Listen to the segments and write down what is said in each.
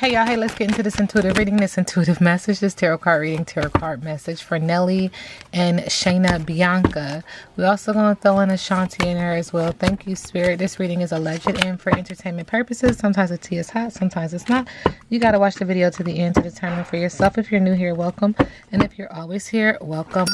Hey y'all, hey, let's get into this intuitive reading, this intuitive message, this tarot card reading, tarot card message for Nelly and Shaina Bianca. We're also going to throw in a Shanti in there as well. Thank you, Spirit. This reading is alleged and for entertainment purposes. Sometimes the tea is hot, sometimes it's not. You got to watch the video to the end to determine for yourself. If you're new here, welcome. And if you're always here, welcome.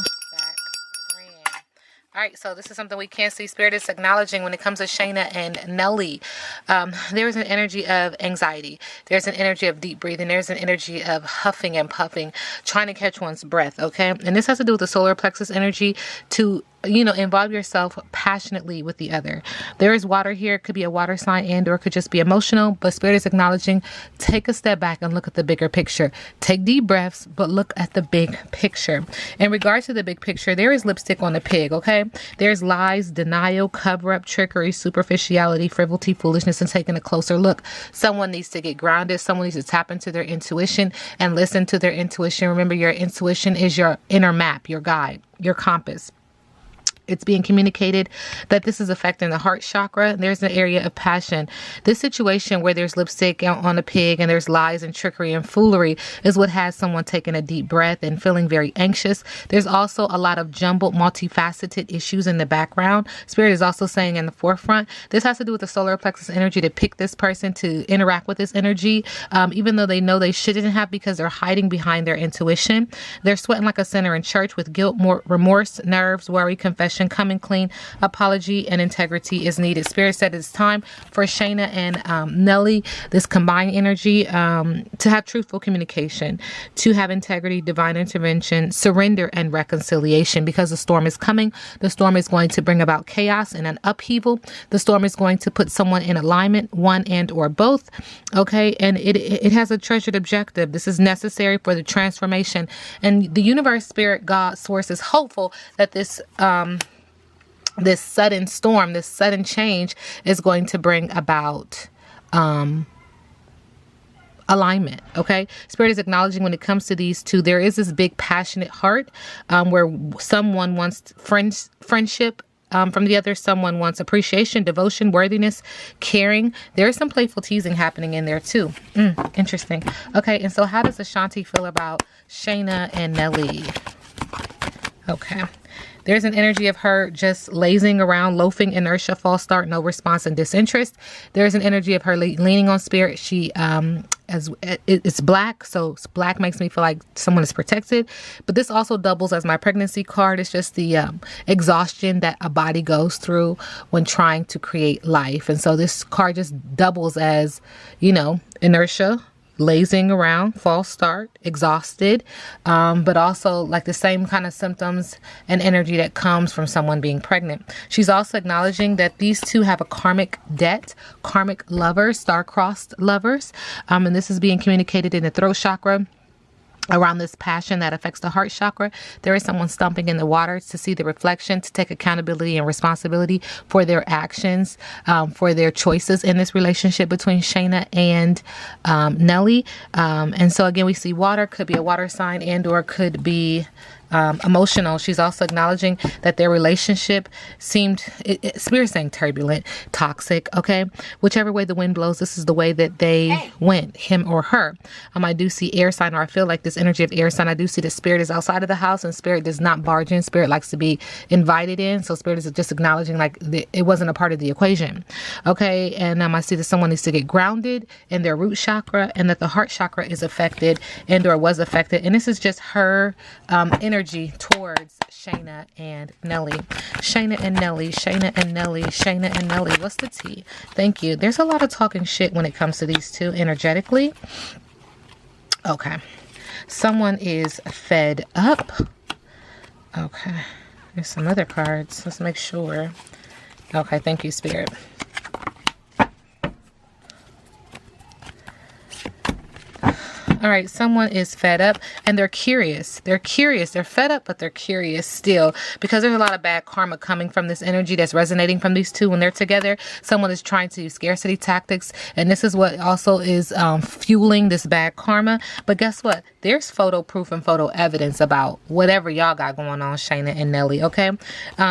All right, so this is something we can't see. Spirit is acknowledging when it comes to Shaina and Nelly. There is an energy of anxiety. There's an energy of deep breathing. There's an energy of huffing and puffing, trying to catch one's breath, okay? And this has to do with the solar plexus energy to involve yourself passionately with the other. There is water here. It could be a water sign and or it could just be emotional, but Spirit is acknowledging, take a step back and look at the bigger picture. Take deep breaths, but look at the big picture. In regards to the big picture, there is lipstick on a pig, okay? There's lies, denial, cover-up, trickery, superficiality, frivolity, foolishness, and taking a closer look. Someone needs to get grounded. Someone needs to tap into their intuition and listen to their intuition. Remember, your intuition is your inner map, your guide, your compass. It's being communicated that this is affecting the heart chakra. There's an area of passion. This situation where there's lipstick on a pig and there's lies and trickery and foolery is what has someone taking a deep breath and feeling very anxious. There's also a lot of jumbled, multifaceted issues in the background. Spirit is also saying in the forefront, this has to do with the solar plexus energy to pick this person to interact with this energy, even though they know they shouldn't have because they're hiding behind their intuition. They're sweating like a sinner in church with guilt, remorse, nerves, worry, confession, coming clean, apology, and integrity is needed. Spirit said it's time for Shaina and Nelly, this combined energy, to have truthful communication, to have integrity, divine intervention, surrender, and reconciliation, because the storm is coming. The storm is going to bring about chaos and an upheaval. The storm is going to put someone in alignment, one and or both. Okay, and it has a treasured objective. This is necessary for the transformation, and the universe, spirit, God, source is hopeful that this sudden storm, this sudden change is going to bring about alignment. Okay, Spirit is acknowledging when it comes to these two, there is this big passionate heart where someone wants friendship. From the other, someone wants appreciation, devotion, worthiness, caring. There is some playful teasing happening in there too. Interesting. Okay, and so how does Ashanti feel about Shaina and Nelly? Okay. There's an energy of her just lazing around, loafing, inertia, false start, no response, and disinterest. There's an energy of her leaning on spirit. She, it's black, so black makes me feel like someone is protected. But this also doubles as my pregnancy card. It's just the exhaustion that a body goes through when trying to create life. And so this card just doubles as, inertia, lazing around, false start, exhausted, but also like the same kind of symptoms and energy that comes from someone being pregnant. She's also acknowledging that these two have a karmic debt, karmic lovers, star-crossed lovers, and this is being communicated in the throat chakra. Around this passion that affects the heart chakra, there is someone stumping in the water to see the reflection, to take accountability and responsibility for their actions, for their choices in this relationship between Shaina and Nelly. And so again, we see water, could be a water sign and or could be emotional. She's also acknowledging that their relationship seemed, Spirit saying turbulent, toxic, okay? Whichever way the wind blows, this is the way that they went, him or her. I do see air sign, or I feel like this energy of air sign. I do see the spirit is outside of the house and spirit does not barge in. Spirit likes to be invited in. So spirit is just acknowledging like it wasn't a part of the equation. Okay. And I see that someone needs to get grounded in their root chakra and that the heart chakra is affected and or was affected. And this is just her energy towards Shaina and Nelly. Shaina and Nelly, Shaina and Nelly, Shaina and Nelly. What's the tea? Thank you. There's a lot of talking shit when it comes to these two energetically. Okay. Someone is fed up. Okay. There's some other cards. Let's make sure. Okay. Thank you, Spirit. All right, someone is fed up and they're curious. They're curious. They're fed up, but they're curious still because there's a lot of bad karma coming from this energy that's resonating from these two when they're together. Someone is trying to use scarcity tactics, and this is what also is fueling this bad karma. But guess what? There's photo proof and photo evidence about whatever y'all got going on, Shaina and Nelly, okay?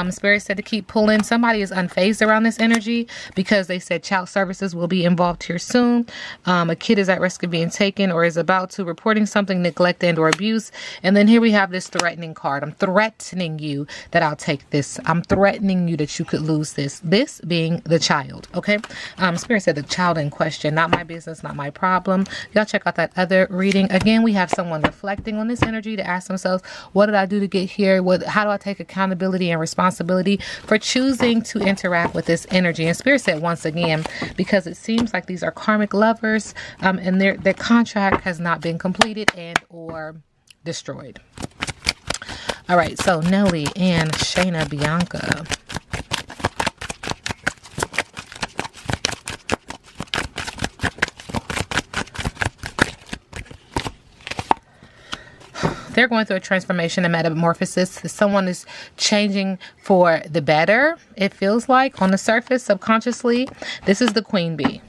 Spirit said to keep pulling. Somebody is unfazed around this energy because they said child services will be involved here soon. A kid is at risk of being taken or is about to, reporting something, neglect and or abuse. And then here we have this threatening card. I'm threatening you that I'll take this. I'm threatening you that you could lose this. This being the child, okay? Spirit said the child in question, not my business, not my problem. Y'all check out that other reading. Again, we have someone reflecting on this energy to ask themselves, what did I do to get here? How do I take accountability and responsibility for choosing to interact with this energy? And Spirit said once again, because it seems like these are karmic lovers, and their contract has not been completed and or destroyed. All right, so Nelly and Shaina Bianca. They're going through a transformation and metamorphosis. Someone is changing for the better, it feels like, on the surface, subconsciously. This is the queen bee.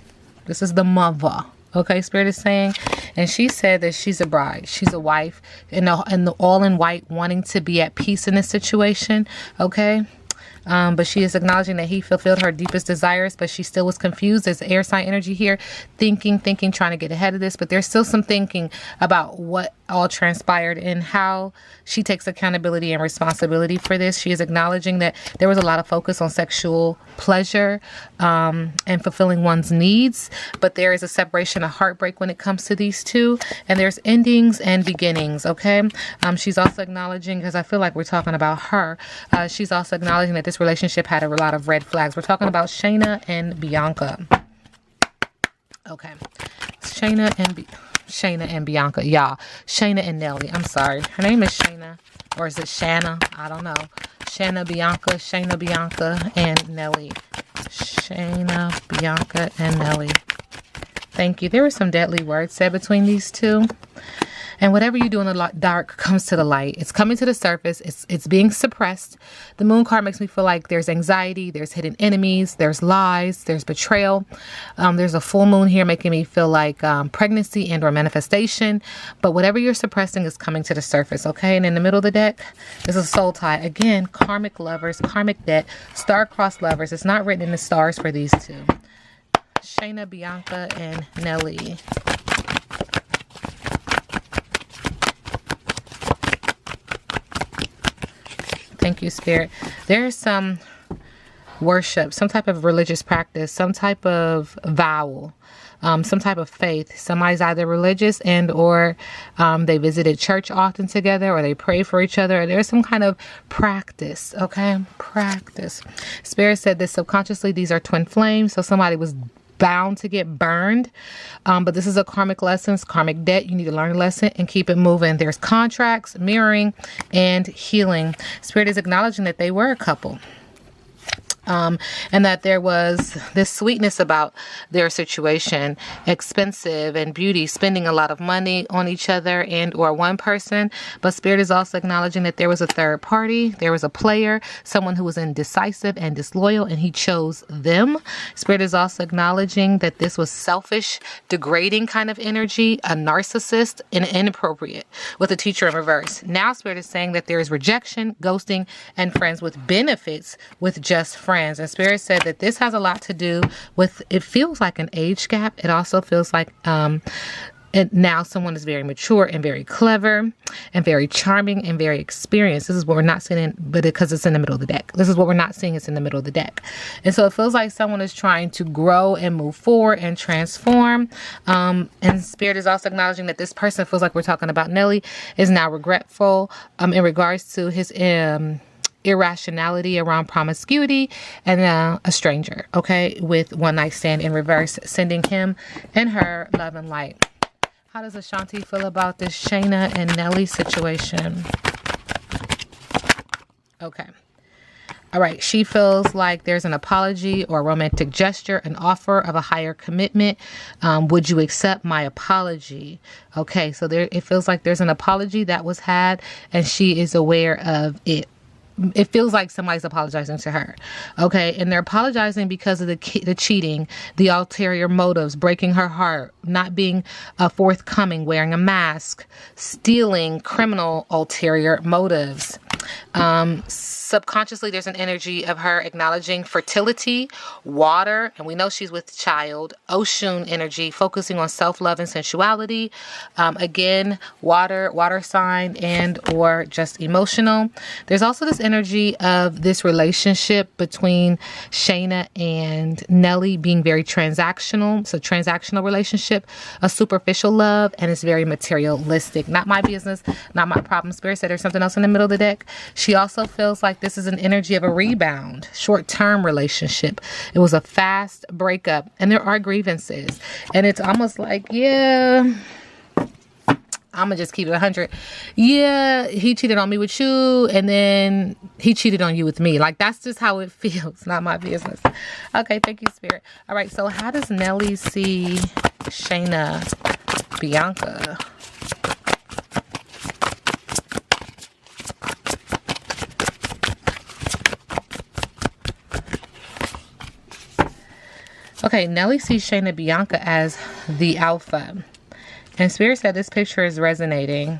This is the mother. Okay, Spirit is saying. And she said that she's a bride. She's a wife. And the all in white, wanting to be at peace in this situation. Okay. But she is acknowledging that he fulfilled her deepest desires, but she still was confused. There's air sign energy here, thinking, trying to get ahead of this. But there's still some thinking about what all transpired and how she takes accountability and responsibility for this. She is acknowledging that there was a lot of focus on sexual pleasure and fulfilling one's needs. But there is a separation, a heartbreak when it comes to these two. And there's endings and beginnings, okay? She's also acknowledging, because I feel like we're talking about her, she's also acknowledging that this relationship had a lot of red flags. We're talking about Shaina and Bianca. Okay. Shaina and Bianca. Y'all. Shaina and Nelly. I'm sorry. Her name is Shaina. Or is it Shanna? I don't know. Shaina Bianca, and Nelly. Shaina, Bianca, and Nelly. Thank you. There were some deadly words said between these two. And whatever you do in the dark comes to the light. It's coming to the surface. It's being suppressed. The moon card makes me feel like there's anxiety, there's hidden enemies, there's lies, there's betrayal. There's a full moon here making me feel like pregnancy and or manifestation. But whatever you're suppressing is coming to the surface, okay? And in the middle of the deck, there's a soul tie. Again, karmic lovers, karmic debt, star-crossed lovers. It's not written in the stars for these two. Shaina, Bianca, and Nelly. Thank you, Spirit. There's some worship, some type of religious practice, some type of vow, some type of faith. Somebody's either religious and or they visited church often together, or they pray for each other. Or there's some kind of practice, okay? Practice. Spirit said that subconsciously these are twin flames. So somebody was bound to get burned. But this is a karmic lesson, karmic debt. You need to learn a lesson and keep it moving. There's contracts, mirroring, and healing. Spirit is acknowledging that they were a couple. And that there was this sweetness about their situation, expensive and beauty, spending a lot of money on each other and or one person. But Spirit is also acknowledging that there was a third party. There was a player, someone who was indecisive and disloyal, and he chose them. Spirit is also acknowledging that this was selfish, degrading kind of energy, a narcissist, and inappropriate, with a teacher in reverse. Now Spirit is saying that there is rejection, ghosting, and friends with benefits with just friends. And Spirit said that this has a lot to do with, it feels like an age gap. It also feels like now someone is very mature and very clever and very charming and very experienced. This is what we're not seeing, but because it's in the middle of the deck. This is what we're not seeing. It's in the middle of the deck. And so it feels like someone is trying to grow and move forward and transform. And Spirit is also acknowledging that this person, feels like we're talking about Nelly, is now regretful in regards to his irrationality around promiscuity and a stranger, okay, with one night stand in reverse, sending him and her love and light. How does Ashanti feel about this Shaina and Nelly situation? Okay. All right, she feels like there's an apology or a romantic gesture, an offer of a higher commitment. Would you accept my apology? Okay, so there, it feels like there's an apology that was had, and she is aware of it. It feels like somebody's apologizing to her. Okay. And they're apologizing because of the cheating, the ulterior motives, breaking her heart, not being forthcoming, wearing a mask, stealing, criminal ulterior motives. Subconsciously, there's an energy of her acknowledging fertility, water, and we know she's with child, ocean energy, focusing on self-love and sensuality. Again, water sign and or just emotional. There's also this energy of this relationship between Shaina and Nelly being very transactional. So transactional relationship, a superficial love, and it's very materialistic. Not my business, not my problem. Spirit said there's something else in the middle of the deck. She also feels like this is an energy of a rebound, short-term relationship. It was a fast breakup, and there are grievances. And it's almost like, yeah, I'm going to just keep it 100. Yeah, he cheated on me with you, and then he cheated on you with me. Like, that's just how it feels. Not my business. Okay, thank you, Spirit. All right, so how does Nelly see Shaina Bianca? Okay, Nelly sees Shaina Bianca as the alpha. And Spirit said this picture is resonating.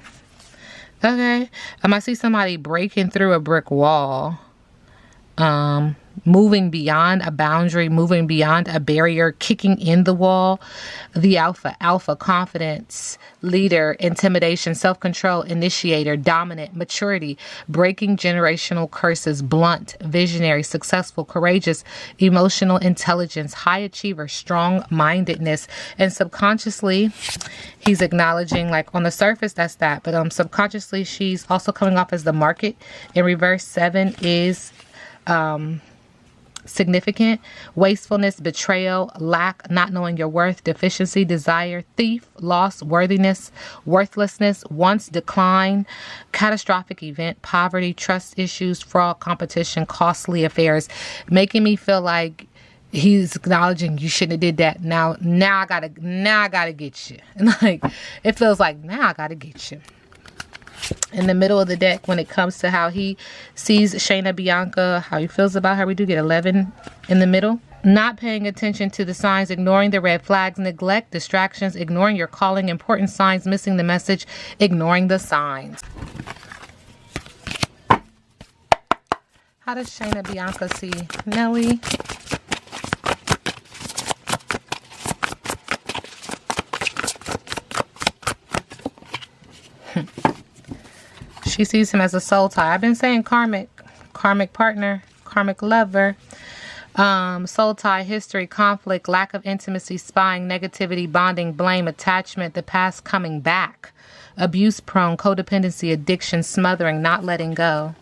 Okay. I see somebody breaking through a brick wall. Moving beyond a boundary, moving beyond a barrier, kicking in the wall. The alpha, confidence, leader, intimidation, self-control, initiator, dominant, maturity, breaking generational curses, blunt, visionary, successful, courageous, emotional intelligence, high achiever, strong-mindedness. And subconsciously, he's acknowledging, like on the surface, that's that. But subconsciously, she's also coming off as the market. In reverse, 7 is significant, wastefulness, betrayal, lack, not knowing your worth, deficiency, desire, thief, loss, worthiness, worthlessness, once, decline, catastrophic event, poverty, trust issues, fraud, competition, costly affairs, making me feel like he's acknowledging you shouldn't have did that. Now I gotta get you. And like, it feels like now I gotta get you. In the middle of the deck, when it comes to how he sees Shaina Bianca, how he feels about her, we do get 11 in the middle. Not paying attention to the signs, ignoring the red flags, neglect, distractions, ignoring your calling, important signs, missing the message, ignoring the signs. How does Shaina Bianca see Nelly? She sees him as a soul tie. I've been saying karmic partner, karmic lover, soul tie, history, conflict, lack of intimacy, spying, negativity, bonding, blame, attachment, the past coming back, abuse prone, codependency, addiction, smothering, not letting go.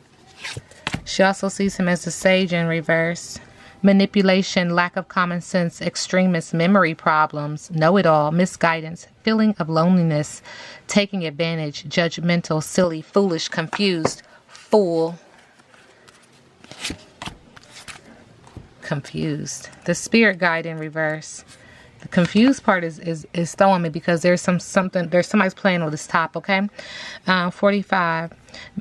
She also sees him as a sage in reverse. Manipulation, lack of common sense, extremist, memory problems, know-it-all, misguidance, feeling of loneliness, taking advantage, judgmental, silly, foolish, confused, fool. Confused. The spirit guide in reverse. The confused part is throwing me because there's somebody's playing with this top, okay? 45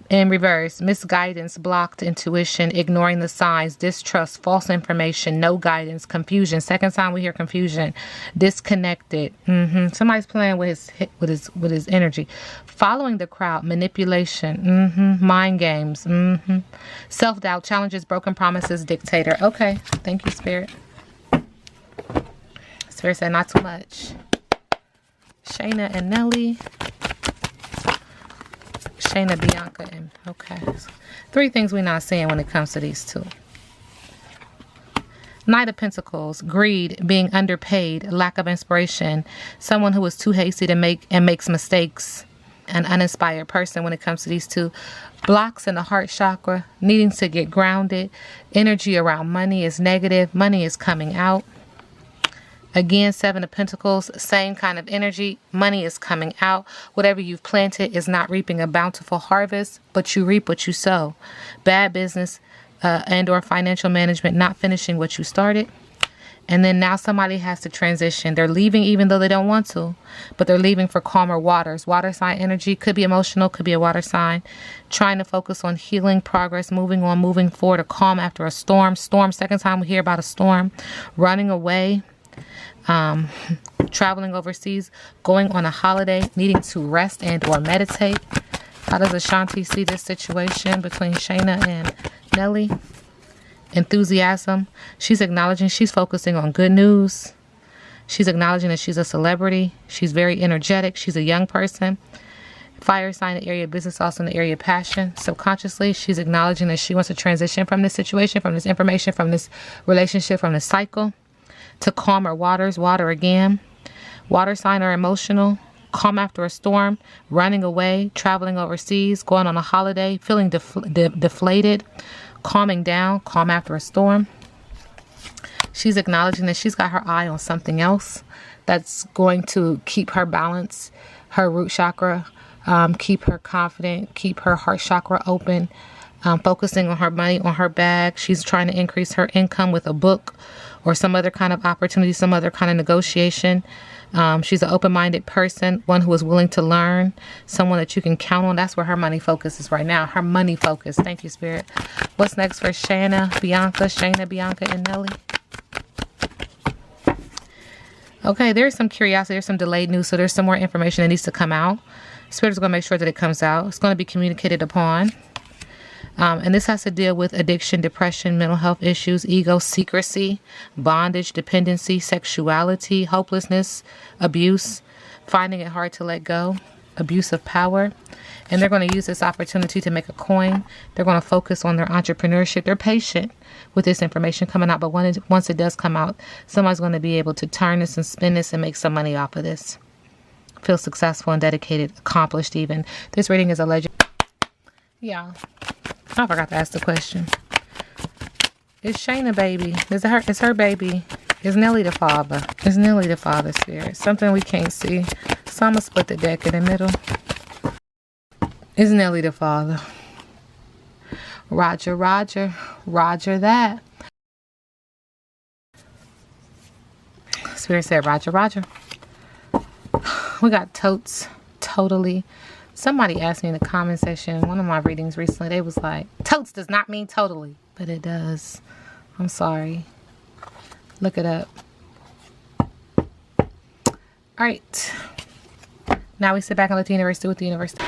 in reverse, misguidance, blocked intuition, ignoring the signs, distrust, false information, no guidance, confusion. Second time we hear confusion, disconnected. Somebody's playing with his energy, following the crowd, manipulation, mind games, self-doubt, challenges, broken promises, dictator. Okay, thank you, Spirit. Spirit said not too much. Shaina and Nelly. Shaina Bianca and okay. 3 things we're not seeing when it comes to these two. Knight of Pentacles, greed, being underpaid, lack of inspiration, someone who is too hasty to makes mistakes, an uninspired person when it comes to these two. Blocks in the heart chakra, needing to get grounded. Energy around money is negative. Money is coming out. Again, 7 of Pentacles, same kind of energy. Money is coming out. Whatever you've planted is not reaping a bountiful harvest, but you reap what you sow. Bad business, and or financial management, not finishing what you started. And then now somebody has to transition. They're leaving even though they don't want to, but they're leaving for calmer waters. Water sign energy could be emotional, could be a water sign. Trying to focus on healing, progress, moving on, moving forward, a calm after a storm. Storm, second time we hear about a storm. Running away, traveling overseas, going on a holiday, needing to rest and or meditate. How does Ashanti see this situation between Shaina and Nelly? Enthusiasm. She's acknowledging, she's focusing on good news. She's acknowledging that she's a celebrity. She's very energetic. She's a young person. Fire sign, the area of business, also in the area of passion. Subconsciously, she's acknowledging that she wants to transition from this situation, from this information, from this relationship, from this cycle to calmer waters. Water again. Water sign are emotional. Calm after a storm. Running away. Traveling overseas. Going on a holiday. Feeling deflated. Calming down, calm after a storm. She's acknowledging that she's got her eye on something else that's going to keep her balance, her root chakra, keep her confident, keep her heart chakra open, focusing on her money, on her bag. She's trying to increase her income with a book or some other kind of opportunity, some other kind of negotiation. She's an open-minded person, one who is willing to learn, someone that you can count on. That's where her money focus is right now. Her money focus. Thank you, Spirit. What's next for Shanna, Bianca, Shaina, Bianca, and Nelly? Okay, there's some curiosity. There's some delayed news. So there's some more information that needs to come out. Spirit is going to make sure that it comes out. It's going to be communicated upon. And this has to deal with addiction, depression, mental health issues, ego, secrecy, bondage, dependency, sexuality, hopelessness, abuse, finding it hard to let go, abuse of power. And they're going to use this opportunity to make a coin. They're going to focus on their entrepreneurship. They're patient with this information coming out. But once it does come out, somebody's going to be able to turn this and spin this and make some money off of this. Feel successful and dedicated, accomplished even. This reading is alleged. Yeah. I forgot to ask the question. Is Shaina baby? Is her baby? Is Nelly the father? Is Nelly the father, Spirit? Something we can't see. So I'm going to split the deck in the middle. Is Nelly the father? Roger, Roger. Roger that. Spirit said, Roger, Roger. We got totes. Totally. Somebody asked me in the comment section, one of my readings recently, they was like, totes does not mean totally. But it does. I'm sorry. Look it up. All right. Now we sit back and let the universe do what the universe does.